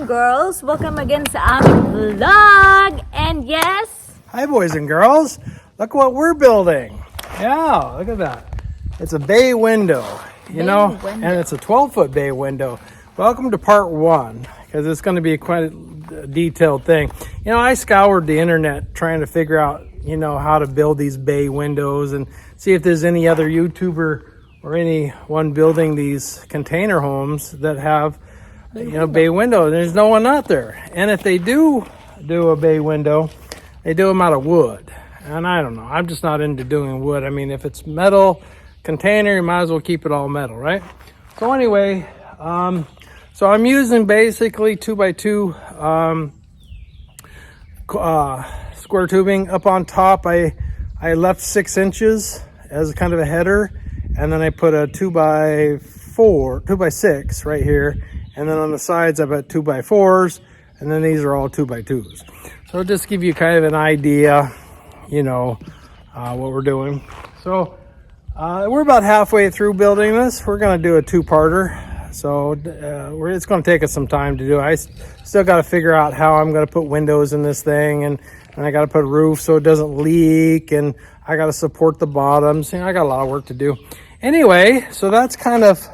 and girls, welcome again sa aming vlog. And yes, hi boys and girls, look what we're building. Yeah, look at that. It's a bay window, and it's a 12-foot bay window. Welcome to part one, because it's going to be quite a detailed thing. I scoured the internet trying to figure out, how to build these bay windows and see if there's any other YouTuber or anyone building these container homes that have bay window. There's no one out there. And if they do a bay window, they do them out of wood. And I don't know. I'm just not into doing wood. I mean, if it's metal container, you might as well keep it all metal, right? So anyway, so I'm using basically 2x2 square tubing. Up on top, I left 6 inches as kind of a header, and then I put a 2x6 right here. And then on the sides, I've got 2x4s, and then these are all 2x2s. So just give you kind of an idea, what we're doing. So we're about halfway through building this. We're going to do a 2-parter. So it's going to take us some time to do. I still got to figure out how I'm going to put windows in this thing, and I got to put a roof so it doesn't leak, and I got to support the bottoms. I got a lot of work to do. Anyway, so that's kind of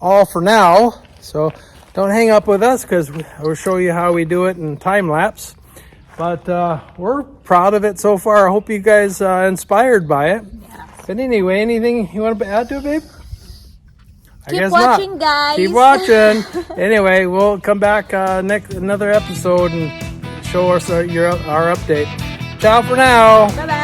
all for now. So don't hang up with us, because we'll show you how we do it in time lapse. But we're proud of it so far. I hope you guys inspired by it. Yeah. But anyway, anything you want to add to it, babe? Keep watching, guys. Keep watching. Anyway, we'll come back another episode and show us our update. Ciao for now. Bye-bye.